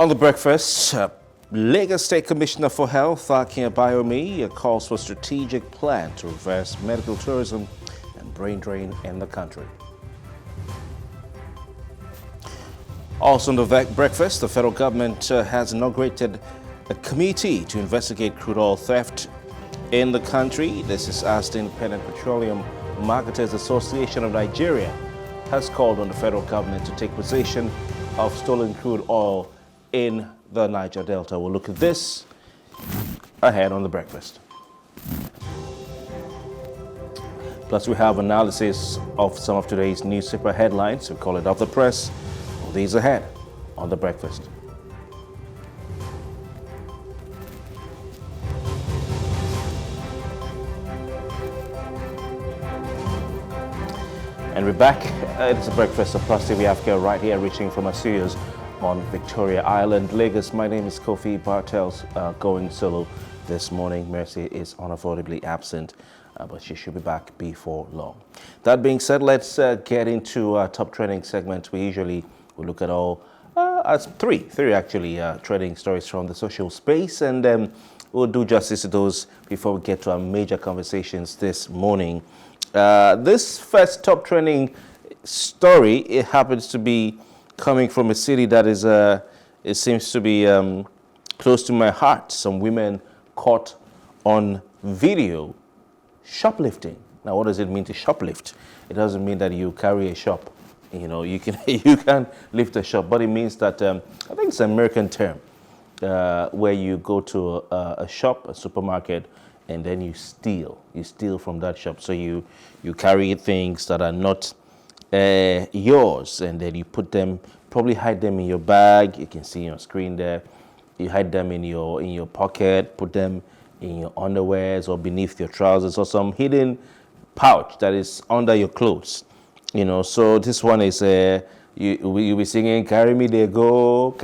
On the breakfast, Lagos State Commissioner for Health, Akin Abayomi, calls for strategic plan to reverse medical tourism and brain drain in the country. Also on the breakfast, the federal government has inaugurated a committee to investigate crude oil theft in the country. This is as the Independent Petroleum Marketers Association of Nigeria has called on the federal government to take possession of stolen crude oil in the Niger Delta. We'll look at this ahead on the breakfast. Plus, we have analysis of some of today's newspaper headlines. We call it Off the Press. All these ahead on the breakfast. And we're back. It's a breakfast of PlusTvAfrica right here, reaching from our studios on Victoria Island, Lagos. My name is Kofi Bartels, going solo this morning. Mercy is unavoidably absent, but she should be back before long. That being said, let's get into our top trending segment. We usually look at all three actually trending stories from the social space, and we'll do justice to those before we get to our major conversations this morning. This first top trending story, it happens to be coming from a city that is, it seems to be close to my heart. Some women caught on video shoplifting. Now, what does it mean to shoplift? It doesn't mean that you carry a shop. You know, you can lift a shop, but it means that I think it's an American term where you go to a shop, a supermarket, and then you steal from that shop. So you carry things that are not yours, and then you put them, probably hide them in your bag. You can see on your screen there. You hide them in your pocket, put them in your underwears or beneath your trousers, or some hidden pouch that is under your clothes. You know, so this one is you'll be singing, carry me there go,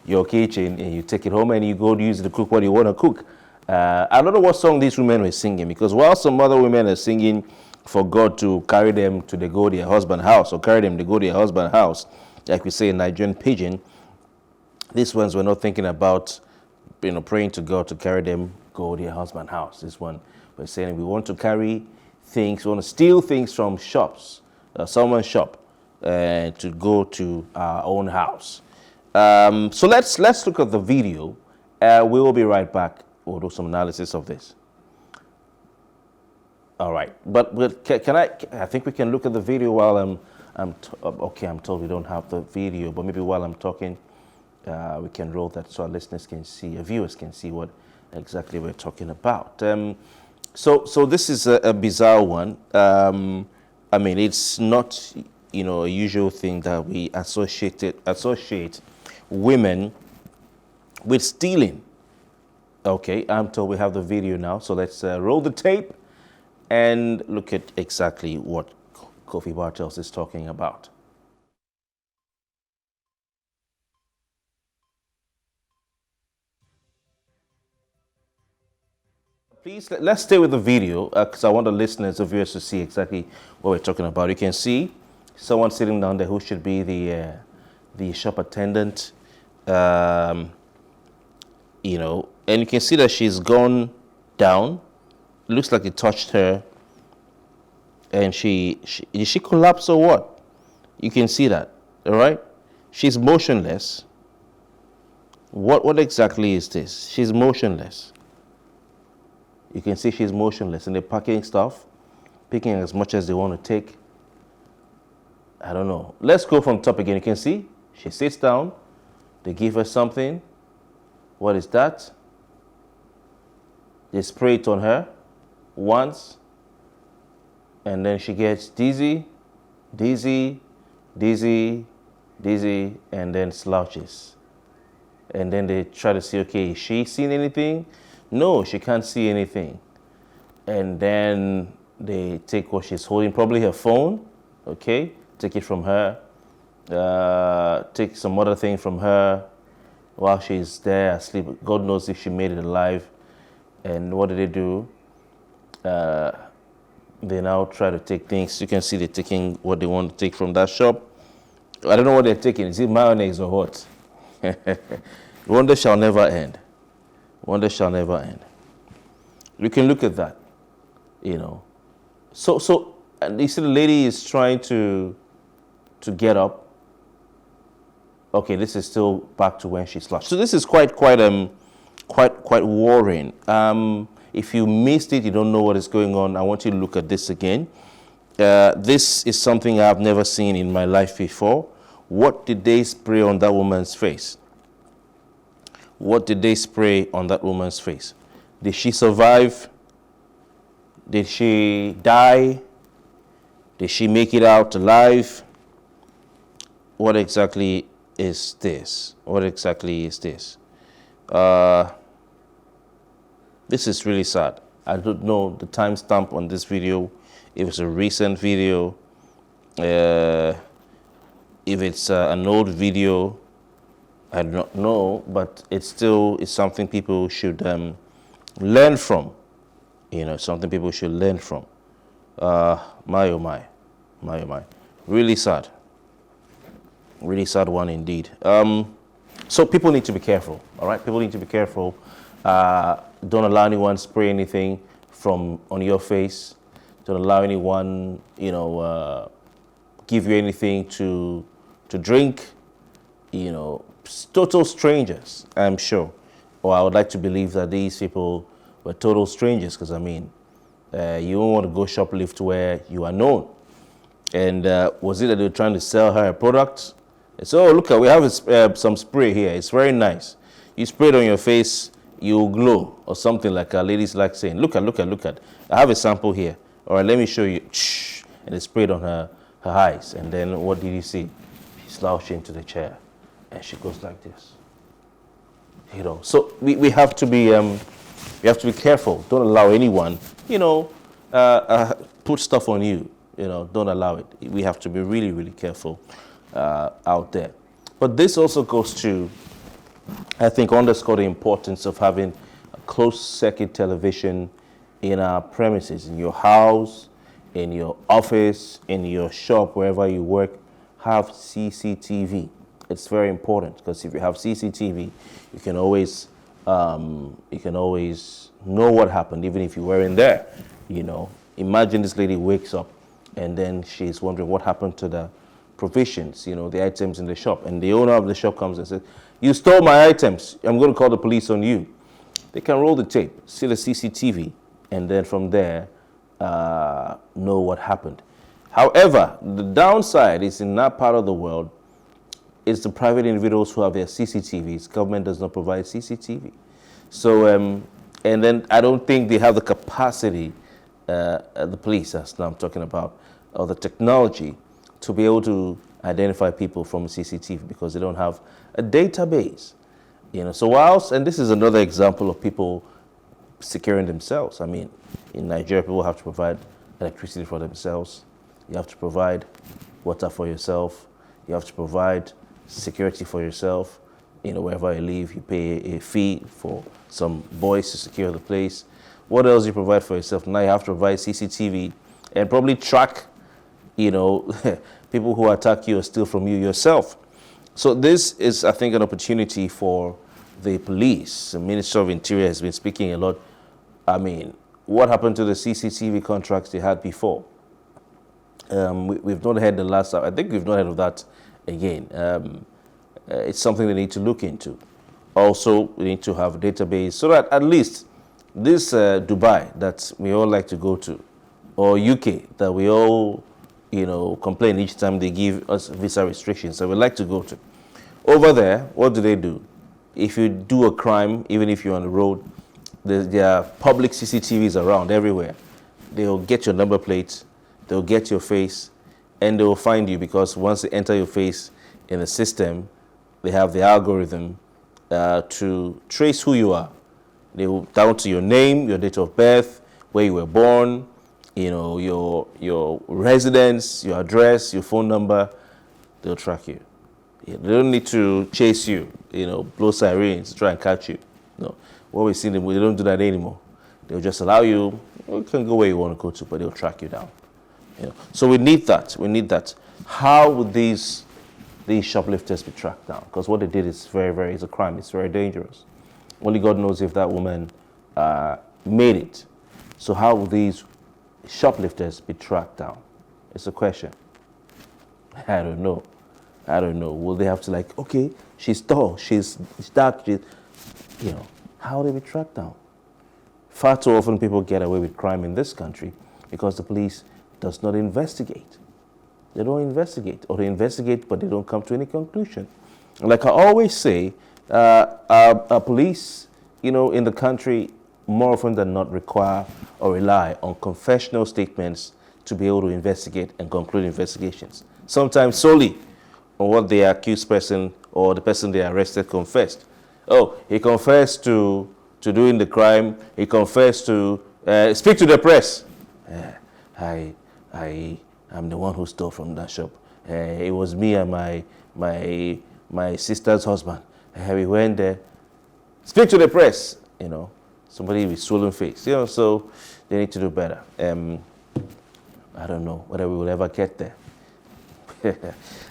your kitchen, and you take it home and you go to use it to cook what you want to cook. I don't know what song these women were singing, because while some other women are singing for God to carry them to go to their husband's house, or carry them to go to their husband's house, like we say in Nigerian pidgin, these ones were not thinking about, praying to God to carry them go to their husband's house. This one was saying we want to carry things, we want to steal things from shops, someone's shop, to go to our own house. So let's look at the video. We will be right back. We'll do some analysis of this. All right, but can I think we can look at the video while I'm told we don't have the video, but maybe while I'm talking, we can roll that so our listeners can see, our viewers can see what exactly we're talking about. So this is a bizarre one. I mean, it's not, a usual thing that we associate women with stealing. Okay, I'm told we have the video now, so let's roll the tape and look at exactly what Kofi Bartels is talking about. Please, let's stay with the video, because I want the listeners, the viewers, to see exactly what we're talking about. You can see someone sitting down there who should be the shop attendant, and you can see that she's gone down. It looks like it touched her, and did she collapse or what? You can see that, all right? She's motionless. What exactly is this? She's motionless. You can see she's motionless, and they're packing stuff, picking as much as they want to take. I don't know. Let's go from top again. You can see she sits down. They give her something. What is that? They spray it on her once, and then she gets dizzy, and then slouches. And then they try to see, okay, is she seeing anything? No, she can't see anything. And then they take what she's holding, probably her phone, okay? Take it from her. Take some other thing from her while she's there asleep. God knows if she made it alive. And what do? They now try to take things. You can see they're taking what they want to take from that shop. I don't know what they're taking. Is it mayonnaise or what? Wonder shall never end. Wonder shall never end. You can look at that, you know. So and you see the lady is trying to get up. Okay, this is still back to when she slashed. So this is quite worrying. If you missed it, you don't know what is going on, I want you to look at this again. This is something I've never seen in my life before. What did they spray on that woman's face? What did they spray on that woman's face? Did she survive? Did she die? Did she make it out alive? What exactly is this? What exactly is this? This is really sad. I don't know the timestamp on this video. If it's a recent video, if it's an old video, I do not know, but it still is something people should learn from. You know, something people should learn from. My oh my, my oh my. Really sad. Really sad one indeed. So people need to be careful, all right? People need to be careful. Don't allow anyone spray anything from on your face. Don't allow anyone, you know, give you anything to drink. You know, total strangers, I'm sure. Or I would like to believe that these people were total strangers, because I mean, you don't want to go shoplift where you are known. And was it that they were trying to sell her a product? It's, oh, look, we have some spray here. It's very nice. You spray it on your face, you'll glow, or something like ladies like saying, look at. I have a sample here. All right, let me show you. And they sprayed on her eyes. And then what did you see? She slouched into the chair, and she goes like this. You know, so we have to be careful. Don't allow anyone, you know, put stuff on you. You know, don't allow it. We have to be really, really careful out there. But this also goes to, I think, underscore the importance of having a closed-circuit television in our premises, in your house, in your office, in your shop, wherever you work. Have CCTV. It's very important, because if you have CCTV, you can always know what happened, even if you weren't there. You know, imagine this lady wakes up, and then she's wondering what happened to the provisions, you know, the items in the shop. And the owner of the shop comes and says, you stole my items. I'm going to call the police on you. They can roll the tape, see the CCTV, and then from there, know what happened. However, the downside is in that part of the world, it's the private individuals who have their CCTVs. Government does not provide CCTV. So, and then I don't think they have the capacity, the police, that's now I'm talking about, or the technology to be able to identify people from CCTV, because they don't have a database. You know, so whilst, and this is another example of people securing themselves. I mean, in Nigeria, people have to provide electricity for themselves. You have to provide water for yourself. You have to provide security for yourself. You know, wherever you live, you pay a fee for some boys to secure the place. What else do you provide for yourself? Now you have to provide CCTV and probably track, you know, people who attack you or steal from you yourself. So this is, I think, an opportunity for the police. The Minister of Interior has been speaking a lot. I mean, what happened to the CCTV contracts they had before? We've not heard the last, I think we've not heard of that again. It's something they need to look into. Also, we need to have a database so that at least this Dubai that we all like to go to, or UK that we all, you know, complain each time they give us visa restrictions that we like to go to. Over there, what do? If you do a crime, even if you're on the road, there are public CCTVs around everywhere. They'll get your number plates, they'll get your face, and they will find you, because once they enter your face in the system, they have the algorithm to trace who you are. They will down to your name, your date of birth, where you were born, you know, your residence, your address, your phone number. They'll track you. They don't need to chase you, you know, blow sirens to try and catch you. No, what we see them, they don't do that anymore. They'll just allow you. You can go where you want to go to, but they'll track you down. You know, so we need that. We need that. How would these these shoplifters be tracked down? Because what they did is it's a crime. It's very dangerous. Only God knows if that woman made it. So how will these shoplifters be tracked down? It's a question. I don't know. Will they have to okay, she's tall, she's dark, how will they be tracked down? Far too often people get away with crime in this country because the police does not investigate. They don't investigate, or they investigate but they don't come to any conclusion. Like I always say, our police, in the country more often than not require or rely on confessional statements to be able to investigate and conclude investigations. Sometimes solely on what the accused person or the person they arrested confessed. Oh, he confessed to doing the crime. He confessed to speak to the press. I'm the one who stole from that shop. It was me and my sister's husband. We went there. Speak to the press. Somebody with swollen face. So they need to do better. I don't know whether we will ever get there.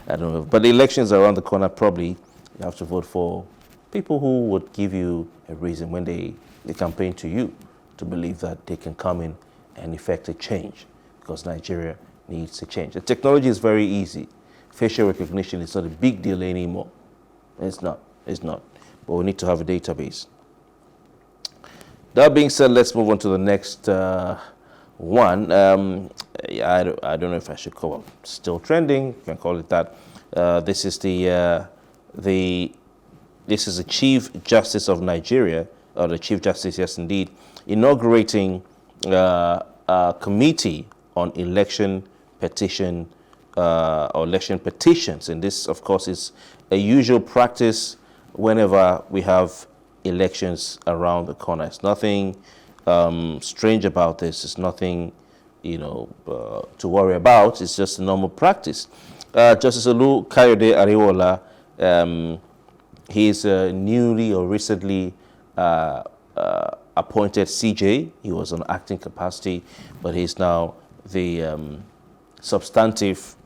I don't know. But the elections are around the corner. Probably you have to vote for people who would give you a reason when they campaign to you to believe that they can come in and effect a change, because Nigeria needs a change. The technology is very easy. Facial recognition is not a big deal anymore. It's not. But we need to have a database. That being said, let's move on to the next one. I don't know if I should call it still trending. You can call it that. This is the Chief Justice of Nigeria, or the Chief Justice, yes indeed, inaugurating a committee on election petition or election petitions. And this, of course, is a usual practice whenever we have elections around the corner. It's nothing strange about this. It's nothing, to worry about. It's just a normal practice. Justice Olu Kayode Ariwola, he's newly or recently appointed CJ. He was on acting capacity, but he's now the substantive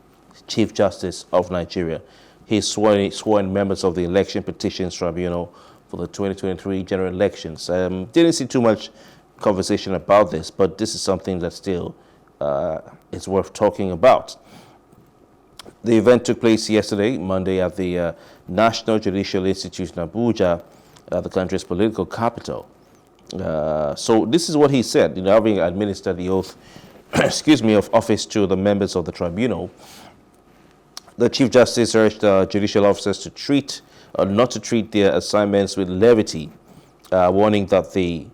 Chief Justice of Nigeria. He's sworn members of the Election Petitions Tribunal for the 2023 general elections. Didn't see too much conversation about this, but this is something that still is worth talking about. The event took place yesterday, Monday, at the National Judicial Institute in Abuja, the country's political capital. So this is what he said, having administered the oath of office to the members of the tribunal. The Chief Justice urged judicial officers to not to treat their assignments with levity, warning that he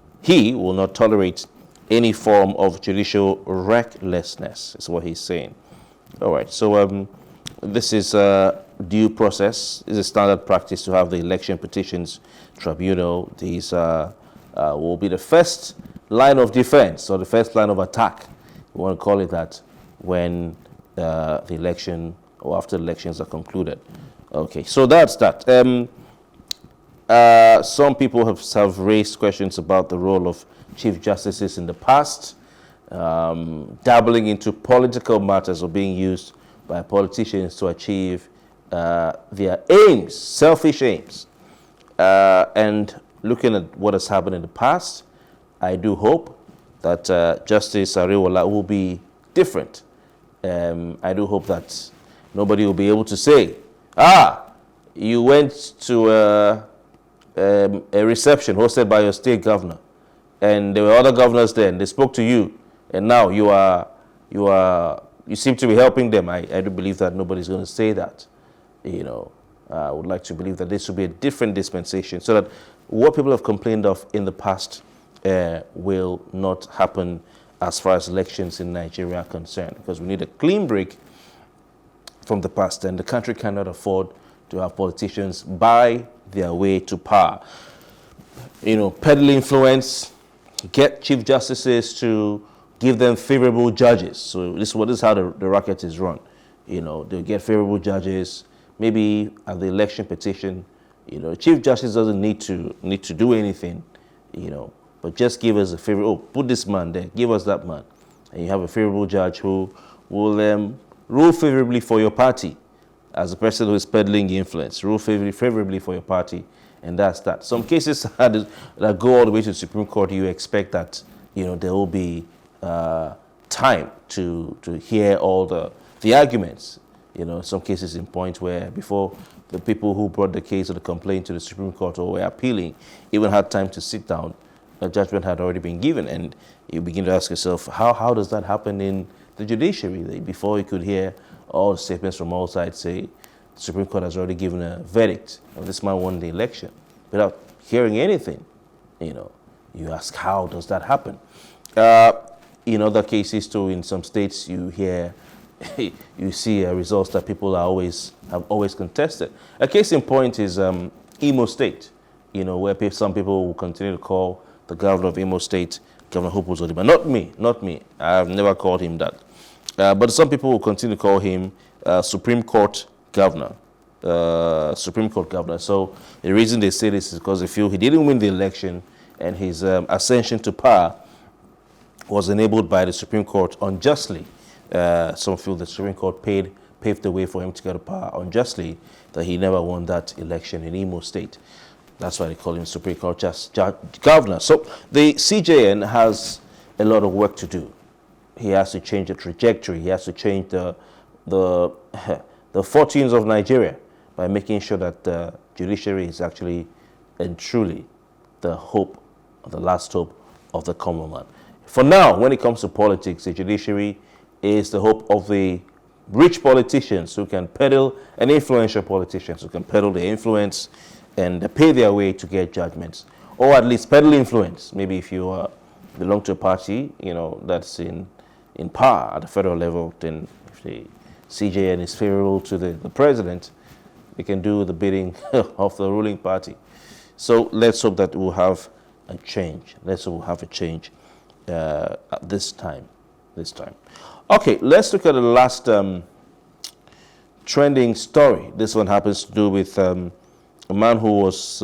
will not tolerate any form of judicial recklessness, is what he's saying. All right, so this is due process. It's a standard practice to have the Election Petitions Tribunal. These will be the first line of defense, or the first line of attack, we want to call it that, when the election or after elections are concluded. Okay, so that's that. Some people have raised questions about the role of Chief Justices in the past, dabbling into political matters or being used by politicians to achieve their aims, selfish aims. And looking at what has happened in the past, I do hope that Justice Ariwola will be different. I do hope that nobody will be able to say, you went to a reception hosted by your state governor, and there were other governors there, and they spoke to you, and now you seem to be helping them. I do believe that nobody's going to say that. I would like to believe that this will be a different dispensation, so that what people have complained of in the past will not happen as far as elections in Nigeria are concerned, because we need a clean break from the past, and the country cannot afford to have politicians buy their way to power. Peddle influence, get chief justices to give them favorable judges. So this is how the racket is run. They'll get favorable judges. Maybe at the election petition, chief justice doesn't need to do anything, but just give us a favor. Oh, put this man there, give us that man, and you have a favorable judge who will rule favorably for your party. as a person who is peddling influence, rule favorably for your party, and that's that. Some cases that go all the way to the Supreme Court, you expect that, there will be time to hear all the arguments. Some cases in point where before the people who brought the case or the complaint to the Supreme Court or were appealing even had time to sit down, a judgment had already been given, and you begin to ask yourself, how does that happen in the judiciary? Before you could hear all the statements from all sides say, the Supreme Court has already given a verdict, and this man won the election, without hearing anything. You ask, how does that happen? In other cases too, in some states, you hear, you see results that people have always contested. A case in point is Imo State, where some people will continue to call the governor of Imo State, Governor Hope Uzodimma. Not me. I've never called him that. But some people will continue to call him Supreme Court Governor. Supreme Court Governor. So the reason they say this is because they feel he didn't win the election, and his ascension to power was enabled by the Supreme Court unjustly. Some feel the Supreme Court paved the way for him to get to power unjustly, that he never won that election in Imo State. That's why they call him Supreme Court Governor. So the CJN has a lot of work to do. He has to change the trajectory. He has to change the fortunes of Nigeria by making sure that the judiciary is actually and truly the hope, the last hope of the common man. For now, when it comes to politics, the judiciary is the hope of the rich politicians who can peddle, and influential politicians who can peddle their influence and pay their way to get judgments, or at least peddle influence. Maybe if you belong to a party, that's in power at the federal level, then if the CJN is favorable to the president, they can do the bidding of the ruling party. So let's hope that we'll have a change. Let's hope we'll have a change this time. Okay, let's look at the last trending story. This one happens to do with a man who was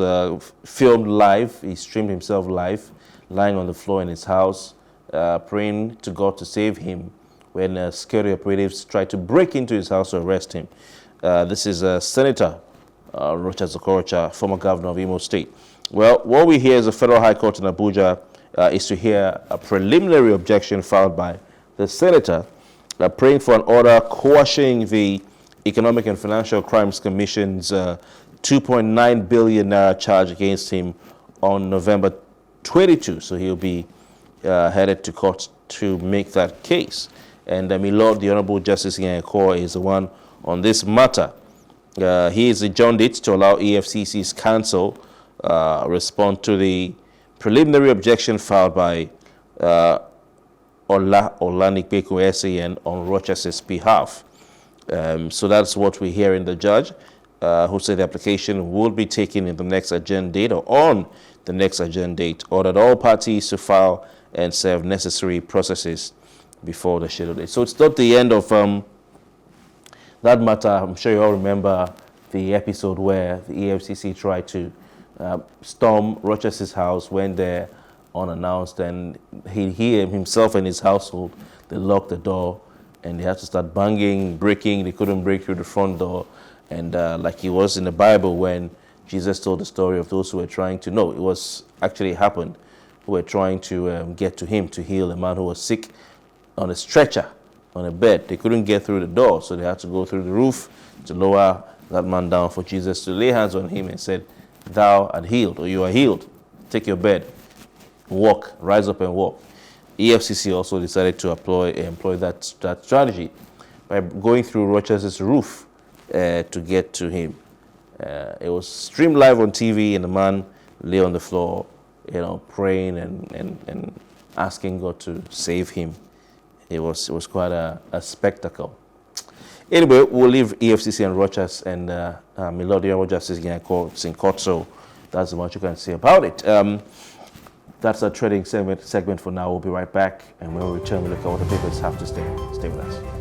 filmed live. He streamed himself live, lying on the floor in his house, praying to God to save him when security operatives tried to break into his house to arrest him. This is Senator Rochas Okorocha, former governor of Imo State. Well, what we hear is the Federal High Court in Abuja is to hear a preliminary objection filed by the senator praying for an order quashing the Economic and Financial Crimes Commission's 2.9 billion naira charge against him on November 22. So he'll be headed to court to make that case. And my Lord, the Honorable Justice Nyako is the one on this matter. He is adjourned it to allow EFCC's counsel respond to the preliminary objection filed by Olanipekun SAN on Rochas' behalf. So that's what we hear in the judge, who said the application will be taken in the next agenda date or on the next agenda date, or that all parties to file and serve necessary processes before the scheduled date. So it's not the end of that matter. I'm sure you all remember the episode where the EFCC tried to storm Rochas' house, went there unannounced, and he himself and his household, they locked the door and they had to start banging, breaking. They couldn't break through the front door. And like it was in the Bible when Jesus told the story of those who were trying to, no, it was actually happened, who were trying to get to him to heal a man who was sick on a stretcher, on a bed. They couldn't get through the door, so they had to go through the roof to lower that man down for Jesus to lay hands on him and said, "Thou art healed," or "You are healed. Take your bed, walk, rise up and walk." EFCC also decided to employ that strategy by going through Rochas' roof to get to him. It was streamed live on TV, and the man lay on the floor, praying and asking God to save him. It was quite a spectacle. Anyway, we'll leave EFCC and Rochas and my Lord, the Honorable Justice Nyako in court, so that's what you can say about it. That's our trading segment for now. We'll be right back, and when we return, we'll look at what the papers have to say. Stay with us.